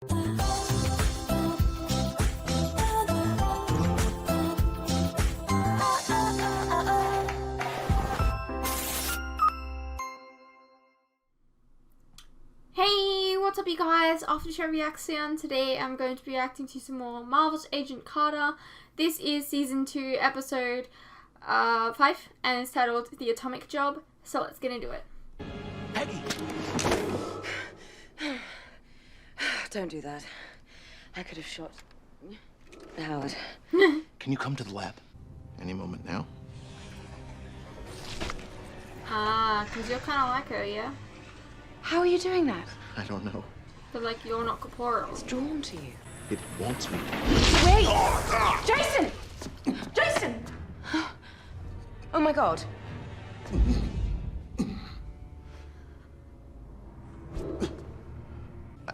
Hey, what's up you guys? After show reaction. Today I'm going to be reacting to some more Marvel's Agent Carter. This is season 2 episode 5 and it's titled The Atomic Job. So let's get into it. Peggy! Don't do that. I could have shot Howard. Can you come to the lab? Any moment now? Because you're kind of like her, yeah? How are you doing that? I don't know. But like, you're not corporeal. It's drawn to you. It wants me. Wait! Jason! Jason! Oh my god.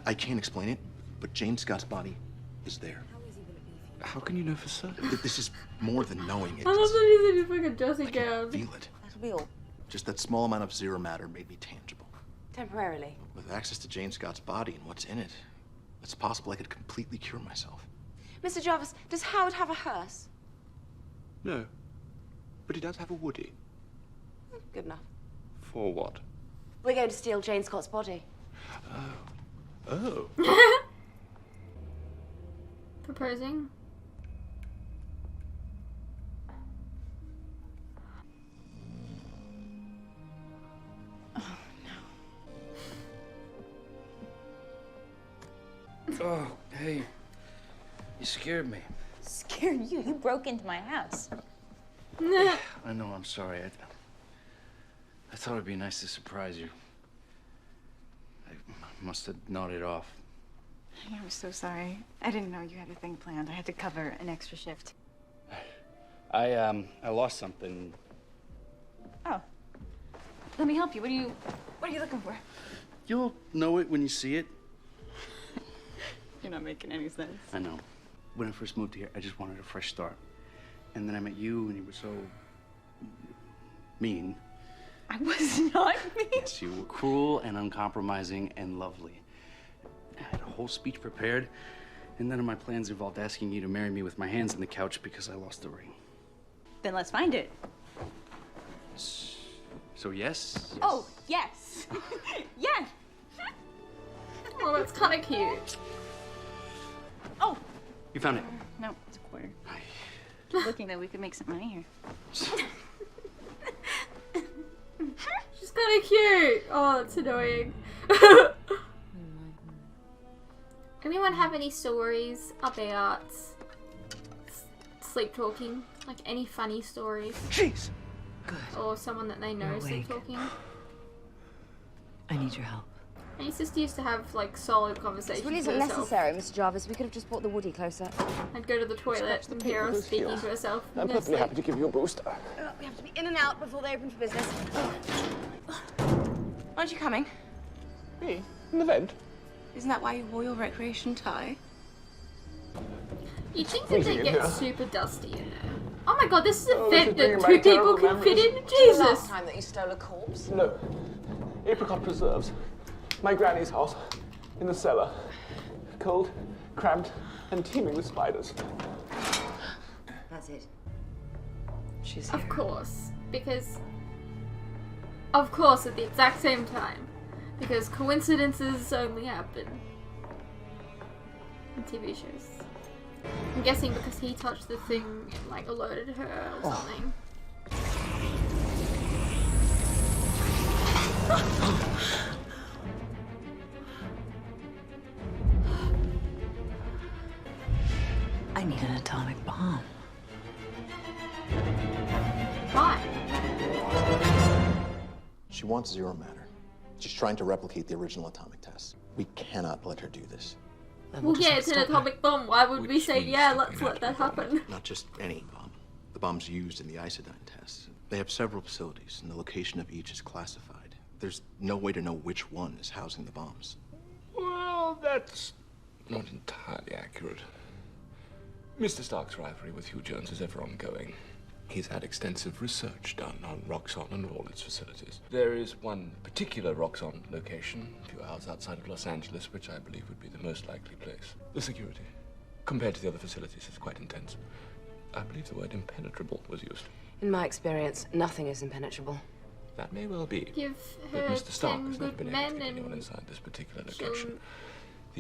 I can't explain it, but Jane Scott's body is there. How can you know for certain? This is more than knowing it. I love that he's in his fucking dressing I can gown. feel it. That'll be all. Just that small amount of zero matter made me tangible. Temporarily. With access to Jane Scott's body and what's in it, it's possible I could completely cure myself. Mr. Jarvis, does Howard have a hearse? No. But he does have a Woody. Good enough. For what? We're going to steal Jane Scott's body. Oh. Proposing. Oh, hey. You scared me. Scared you? You broke into my house. I know, I'm sorry. I thought it'd be nice to surprise you. I must have nodded off. I'm so sorry. I didn't know you had a thing planned. I had to cover an extra shift. I lost something. Oh. Let me help you. What are you looking for? You'll know it when you see it. You're not making any sense. I know. When I first moved here, I just wanted a fresh start. And then I met you, and you were so mean. I was not mean. Yes, you were cruel and uncompromising and lovely. I had a whole speech prepared, and none of my plans involved asking you to marry me with my hands on the couch because I lost the ring. Then let's find it. So yes? Oh, yes. Yes. Oh, that's kind of cute. Oh. You found it? No, it's a quarter. Looking that we could make some money here. She's kind of cute. Oh, that's annoying. Anyone have any stories about sleep talking? Like any funny stories? Jeez. Good. Or someone that they know sleep talking? I need your help. My sister used to have like solid conversations This really with isn't herself. necessary, Mr. Jarvis. We could have just brought the Woody closer. I'd go to the toilet and hear her speaking to herself. I'm perfectly happy to give you a booster. We have to be in and out before they open for business. Aren't you coming? Me? In the vent? Isn't that why you wore your recreation tie? You'd think that they in get here. super dusty in there. Oh my god, this is a Oh, this vent is bringing that back 2 people terrible can fit in? memories. Jesus! Time that you stole a corpse. No. Apricot preserves. My granny's house. In the cellar. Cold, cramped, and teeming with spiders. That's it. She's here. Of course. Because... Of course, at the exact same time. Because coincidences only happen in TV shows. I'm guessing because he touched the thing and like alerted her or something. I need an atomic bomb. Why? She wants zero matter. She's trying to replicate the original atomic test. We cannot let her do this. Well, yeah, it's an atomic bomb. Why would we Which say, means yeah, that let's we have let to be that happen? vigilant. Not just any bomb. The bombs used in the isodyne tests. They have several facilities, and the location of each is classified. There's no way to know which one is housing the bombs. Well, that's not entirely accurate. Mr. Stark's rivalry with Hugh Jones is ever ongoing. He's had extensive research done on Roxxon and all its facilities. There is one particular Roxxon location, a few hours outside of Los Angeles, which I believe would be the most likely place. The security, compared to the other facilities, is quite intense. I believe the word impenetrable was used. In my experience, nothing is impenetrable. That may well be. Give But her Mr. Stark 10 has never good been able men to get anyone and inside this particular location. she'll-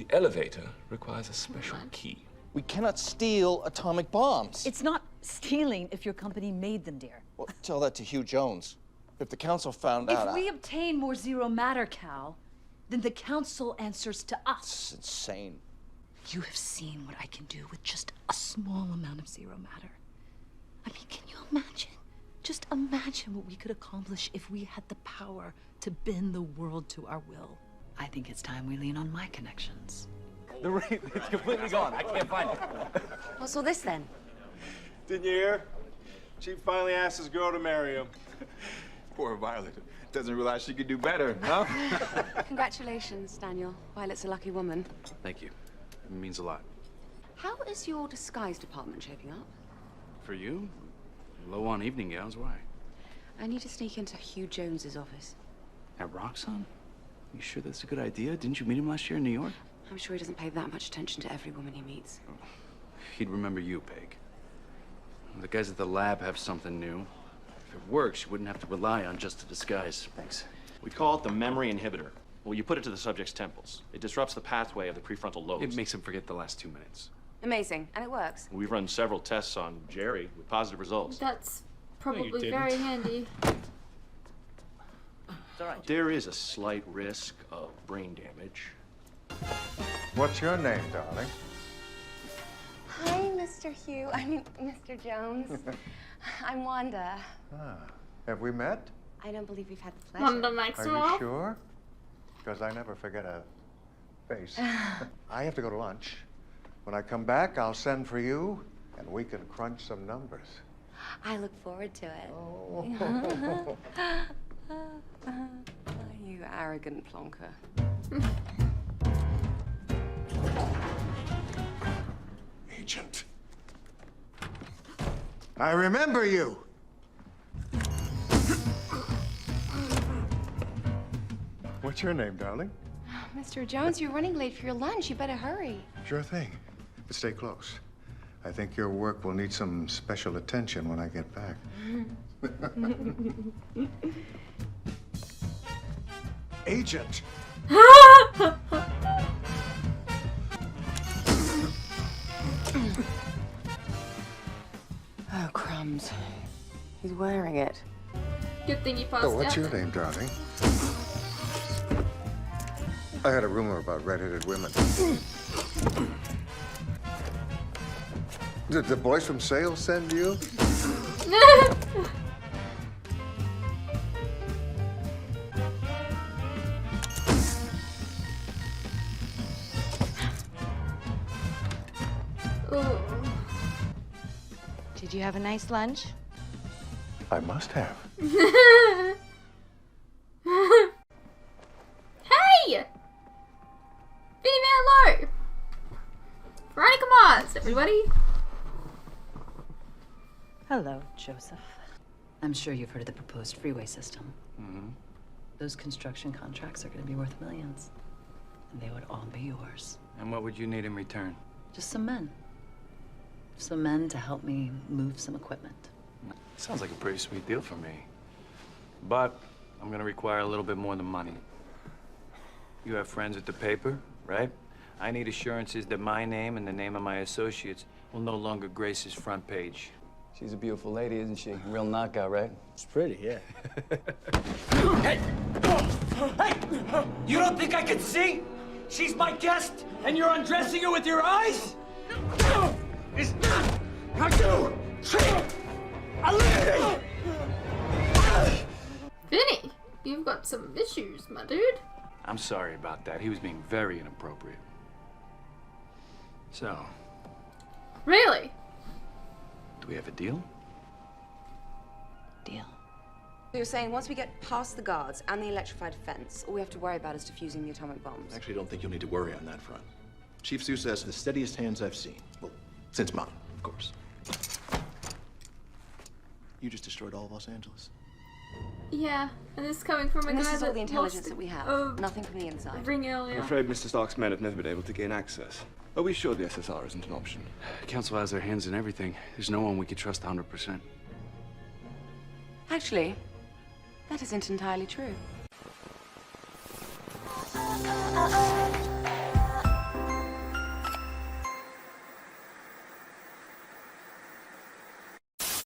The elevator requires a special key. We cannot steal atomic bombs. It's not stealing if your company made them, dear. Well, tell that to Hugh Jones. If the council found If out, we obtain more zero matter, Cal, then the council answers to us. It's insane. You have seen what I can do with just a small amount of zero matter. I mean, can you imagine? Just imagine what we could accomplish if we had the power to bend the world to our will. I think it's time we lean on my connections. The ring, it's completely gone. I can't find it. What's all this then? Didn't you hear? Chief finally asked his girl to marry him. Poor Violet. Doesn't realize she could do better, huh? Congratulations, Daniel. Violet's a lucky woman. Thank you. It means a lot. How is your disguise department shaping up? For you? Low on evening gowns, why? I need to sneak into Hugh Jones's office. At Roxxon? You sure that's a good idea? Didn't you meet him last year in New York? I'm sure he doesn't pay that much attention to every woman he meets. He'd remember you, Peg. The guys at the lab have something new. If it works, you wouldn't have to rely on just a disguise. Thanks. We call it the memory inhibitor. Well, you put it to the subject's temples. It disrupts the pathway of the prefrontal lobes. It makes him forget the last 2 minutes. Amazing, and it works. We've run several tests on Jerry with positive results. That's probably didn't. very handy. There is a slight risk of brain damage. What's your name, darling? Hi, Mr. Hugh. Mr. Jones. I'm Wanda. Have we met? I don't believe we've had the pleasure. Wanda Are Maxwell. you sure? Because I never forget a face. I have to go to lunch. When I come back, I'll send for you, and we can crunch some numbers. I look forward to it. Oh. You arrogant plonker. Agent. I remember you. What's your name, darling? Mr. Jones, you're running late for your lunch. You better hurry. Sure thing. But stay close. I think your work will need some special attention when I get back. Agent! Oh, crumbs. He's wearing it. Good thing you passed Oh, what's out. your name, darling? I had a rumor about red-headed women. Did the boys from sales send you? Ooh. Did you have a nice lunch? I must have. Hey! Vinny Van Veronica Mars, everybody. Hello, Joseph. I'm sure you've heard of the proposed freeway system. Mm-hmm. Those construction contracts are going to be worth millions. And they would all be yours. And what would you need in return? Just some men. Some men to help me move some equipment. Sounds like a pretty sweet deal for me. But I'm gonna require a little bit more than money. You have friends at the paper, right? I need assurances that my name and the name of my associates will no longer grace his front page. She's a beautiful lady, isn't she? Real knockout, right? It's pretty, yeah. Hey! Hey! You don't think I can see? She's my guest, and you're undressing her with your eyes? Is not how you treat a lady! Vinny, you've got some issues, my dude. I'm sorry about that. He was being very inappropriate. So, Really? do we have a deal? Deal. So you're saying once we get past the guards and the electrified fence, all we have to worry about is defusing the atomic bombs? I actually don't think you'll need to worry on that front. Chief Sousa has the steadiest hands I've seen. Well, since mine, of course. You just destroyed all of Los Angeles. Yeah, and this is coming from a And guy this is all that the intelligence lost that we have. a Nothing from the inside. ring earlier. I'm afraid Mr. Stark's men have never been able to gain access. Are we sure the SSR isn't an option? The council has their hands in everything. There's no one we could trust 100%. Actually, that isn't entirely true.